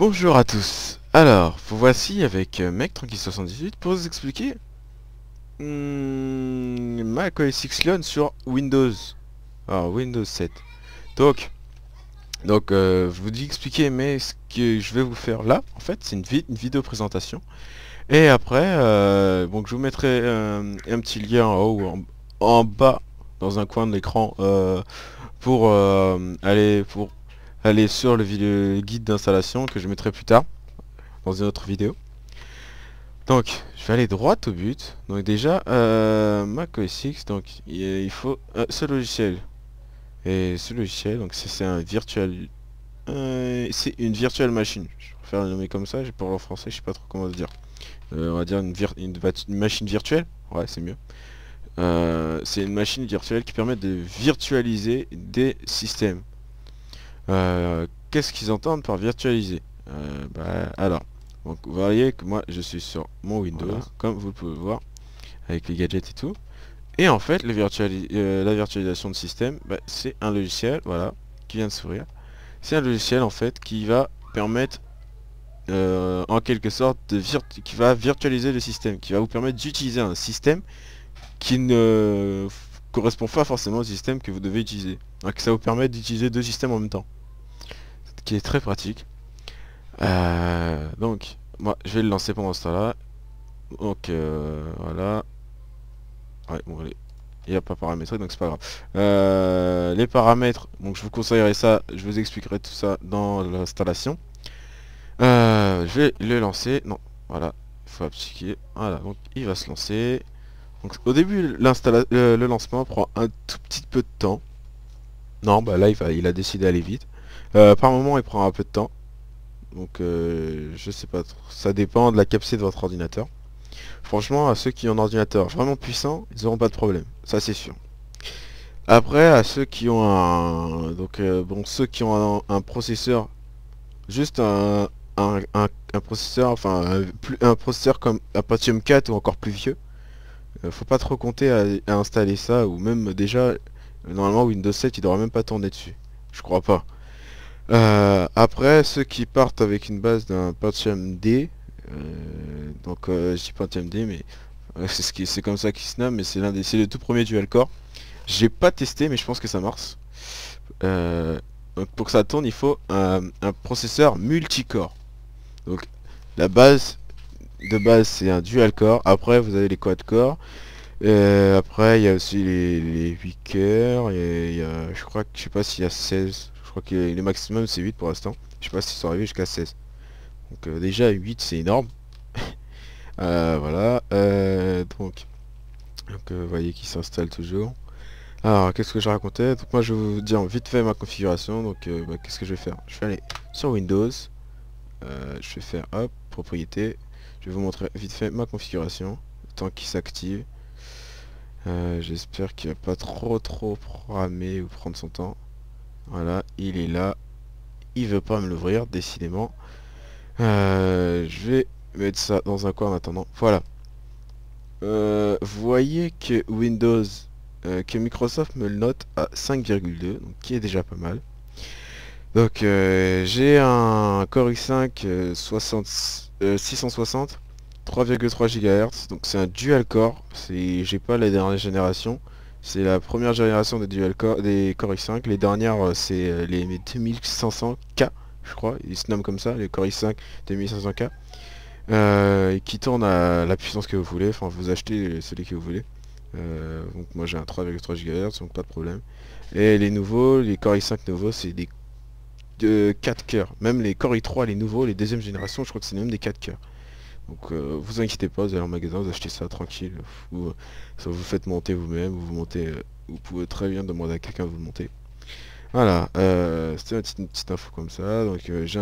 Bonjour à tous. Alors, vous voici avec Mec Tranquille 78 pour vous expliquer Mac OS X Lion sur Windows. Alors, Windows 7. Donc, je vous dis expliquer, mais ce que je vais vous faire là, en fait, c'est une vidéo présentation. Et après, donc je vous mettrai un petit lien en haut ou en bas, dans un coin de l'écran, pour aller sur le guide d'installation que je mettrai plus tard dans une autre vidéo. Donc, je vais aller droit au but. Donc déjà, Mac OS X, donc il faut ce logiciel. Et ce logiciel, donc c'est un virtual, c'est une virtual machine. Je préfère le nommer comme ça. J'ai pas en français, je sais pas trop comment le dire. On va dire une machine virtuelle. Ouais, c'est mieux. C'est une machine virtuelle qui permet de virtualiser des systèmes. Qu'est-ce qu'ils entendent par virtualiser? Alors, donc vous voyez que moi je suis sur mon Windows, voilà, comme vous le pouvez voir, avec les gadgets et tout. Et en fait, la virtualisation de système, c'est un logiciel, voilà, qui vient de s'ouvrir. C'est un logiciel en fait qui va permettre, en quelque sorte, qui va virtualiser le système, qui va vous permettre d'utiliser un système qui ne correspond pas forcément au système que vous devez utiliser. Donc ça vous permet d'utiliser deux systèmes en même temps, ce qui est très pratique. Donc, moi, je vais le lancer pendant ce temps-là. Donc, voilà. Ouais, bon, il n'y a pas paramétré, donc c'est pas grave. Les paramètres, donc je vous conseillerais ça, je vous expliquerai tout ça dans l'installation. Je vais le lancer. Non, voilà, il faut appliquer. Voilà, donc il va se lancer. Donc, au début, le lancement prend un tout petit peu de temps. Non, bah là, il a décidé d'aller vite. Par moment, il prend un peu de temps. Donc je sais pas trop. Ça dépend de la capacité de votre ordinateur. Franchement, à ceux qui ont un ordinateur vraiment puissant, ils n'auront pas de problème. Ça c'est sûr. Après, à ceux qui ont bon, ceux qui ont un processeur, juste un processeur, enfin un processeur comme un Pentium 4 ou encore plus vieux, faut pas trop compter à installer ça, ou même déjà, normalement Windows 7 il devrait même pas tourner dessus. Je crois pas. Après, ceux qui partent avec une base d'un Pentium D, je dis Pentium D, mais c'est comme ça qu'il se nomme, mais c'est le tout premier dual core. J'ai pas testé, mais je pense que ça marche. Donc pour que ça tourne, il faut un processeur multicore. Donc la base de base c'est un dual core. Après vous avez les quad core. Après il y a aussi les 8 cœurs. Et je crois que je sais pas s'il y a 16. Je crois que le maximum c'est 8 pour l'instant. Je sais pas s'ils sont arrivés jusqu'à 16. Donc déjà 8 c'est énorme. Voilà. Vous voyez qu'il s'installe toujours. Alors qu'est-ce que je racontais? Donc moi je vais vous dire vite fait ma configuration. Donc qu'est-ce que je vais faire? Je vais aller sur Windows. Je vais faire hop, propriété. Je vais vous montrer vite fait ma configuration. Le temps qu'il s'active. J'espère qu'il va pas trop ramer ou prendre son temps. Voilà, il est là. Il veut pas me l'ouvrir, décidément. Je vais mettre ça dans un coin en attendant. Voilà. Vous voyez que Windows, que Microsoft me le note à 5,2, donc qui est déjà pas mal. Donc j'ai un Core i5 660, 3,3 GHz, donc c'est un dual core. J'ai pas la dernière génération. C'est la première génération des dual core des Core i5. Les dernières c'est les 2500K, je crois. Ils se nomment comme ça, les Core i5 2500K. Qui tourne à la puissance que vous voulez. Enfin, vous achetez celui que vous voulez. Donc moi j'ai un 3,3 GHz, donc pas de problème. Et les nouveaux, les Core i5 nouveaux, c'est des 4 cœurs. Même les Core i3, les nouveaux, les deuxième génération, je crois que c'est même des 4 cœurs. Donc vous inquiétez pas, vous allez en magasin, vous achetez ça tranquille. Ou ça vous faites monter vous-même, vous pouvez très bien demander à quelqu'un de vous le monter. Voilà, c'était une petite info comme ça. Donc j'ai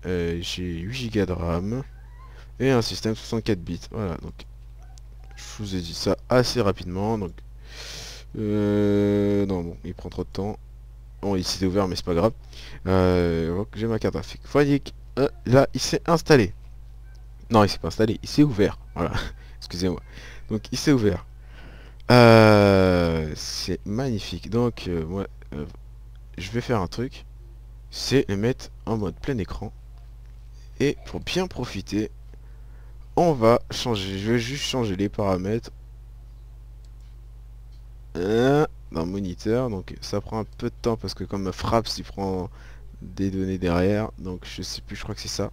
8 Go de RAM et un système 64 bits. Voilà, donc je vous ai dit ça assez rapidement. Donc non, bon, il prend trop de temps. Bon, il s'est ouvert, mais c'est pas grave. Donc j'ai ma carte graphique. Vous voyez que là, il s'est installé. Non, il s'est pas installé, il s'est ouvert. Voilà, excusez-moi. Donc il s'est ouvert. C'est magnifique. Donc moi, je vais faire un truc. C'est le mettre en mode plein écran. Et pour bien profiter, on va changer, je vais juste changer les paramètres dans le moniteur. Donc ça prend un peu de temps parce que comme ma frappe il prend des données derrière, donc je sais plus, je crois que c'est ça.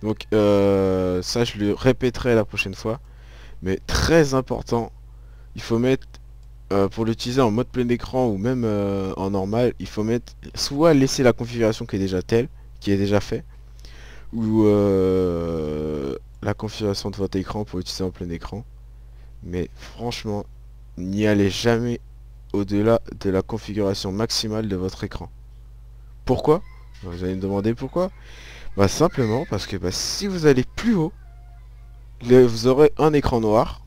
Donc ça je le répéterai la prochaine fois, mais très important, il faut mettre pour l'utiliser en mode plein écran ou même en normal, il faut mettre soit laisser la configuration qui est déjà telle, qui est déjà fait, ou la configuration de votre écran pour utiliser en plein écran. Mais franchement, n'y allez jamais au-delà de la configuration maximale de votre écran. Pourquoi? Vous allez me demander pourquoi? Bah simplement parce que si vous allez plus haut, vous aurez un écran noir.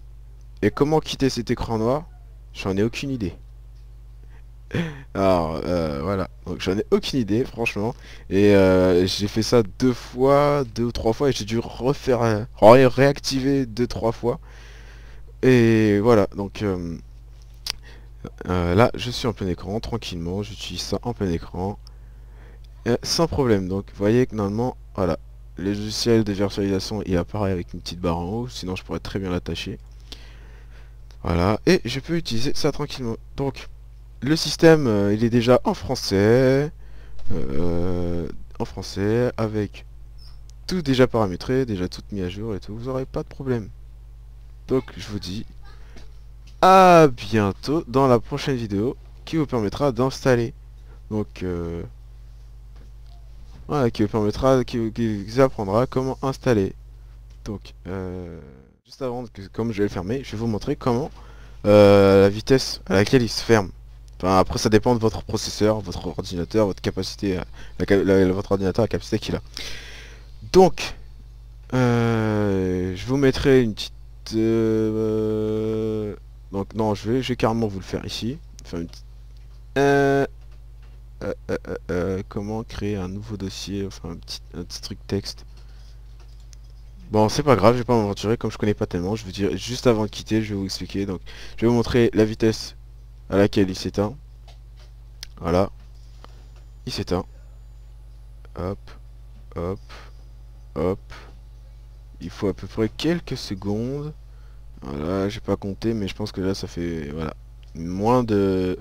Et comment quitter cet écran noir? J'en ai aucune idée. Alors voilà, donc j'en ai aucune idée franchement. Et j'ai fait ça deux fois, deux ou trois fois, et j'ai dû refaire réactiver deux trois fois. Et voilà, donc là je suis en plein écran, tranquillement, j'utilise ça en plein écran. Sans problème. Donc vous voyez que normalement, voilà, le logiciel de virtualisation il apparaît avec une petite barre en haut, sinon je pourrais très bien l'attacher. Voilà, et je peux utiliser ça tranquillement. Donc le système il est déjà en français avec tout déjà paramétré, déjà tout mis à jour et tout, vous n'aurez pas de problème. Donc je vous dis à bientôt dans la prochaine vidéo qui vous permettra d'installer. Donc voilà, qui vous apprendra comment installer. Donc juste avant que comme je vais le fermer, je vais vous montrer comment la vitesse à laquelle il se ferme. Enfin, après ça dépend de votre processeur, votre ordinateur, votre capacité, votre ordinateur, la capacité qu'il a. Donc je vous mettrai une petite donc non, je vais carrément vous le faire ici. Faire une petite comment créer un nouveau dossier, enfin un petit truc texte. Bon, c'est pas grave, je vais pas m'aventurer comme je connais pas tellement. Je veux dire, juste avant de quitter, je vais vous expliquer. Donc, je vais vous montrer la vitesse à laquelle il s'éteint. Voilà, il s'éteint. Hop, hop, hop. Il faut à peu près quelques secondes. Voilà, j'ai pas compté, mais je pense que là, ça fait voilà moins de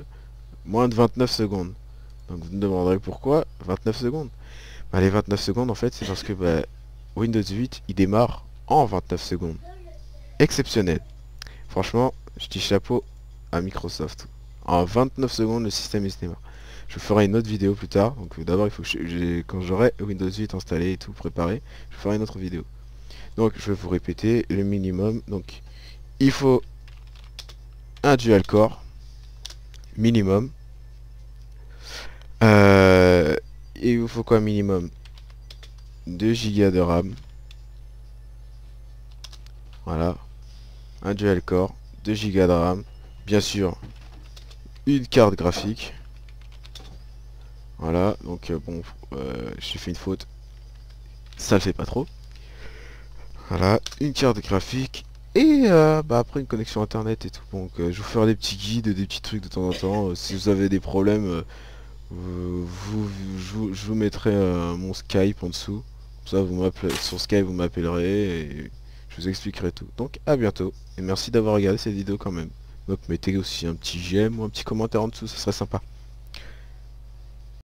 29 secondes. Donc, vous me demanderez pourquoi 29 secondes. Bah, les 29 secondes, en fait, c'est parce que Windows 8, il démarre en 29 secondes. Exceptionnel. Franchement, je dis chapeau à Microsoft. En 29 secondes, le système il se démarre. Je ferai une autre vidéo plus tard. Donc d'abord, il faut que quand j'aurai Windows 8 installé et tout préparé, je ferai une autre vidéo. Donc je vais vous répéter le minimum. Donc il faut un dual core minimum. Il vous faut quoi minimum? 2 Go de RAM. Voilà. Un dual core, 2 Go de RAM. Bien sûr, une carte graphique. Voilà, donc bon, j'ai fait une faute. Ça le fait pas trop. Voilà, une carte graphique. Et après une connexion internet et tout. Donc je vous ferai des petits guides, des petits trucs de temps en temps. Si vous avez des problèmes, je vous mettrai mon Skype en dessous. Comme ça, vous m'appelez sur Skype, vous m'appellerez et je vous expliquerai tout. Donc à bientôt. Et merci d'avoir regardé cette vidéo quand même. Donc mettez aussi un petit j'aime ou un petit commentaire en dessous, ce serait sympa.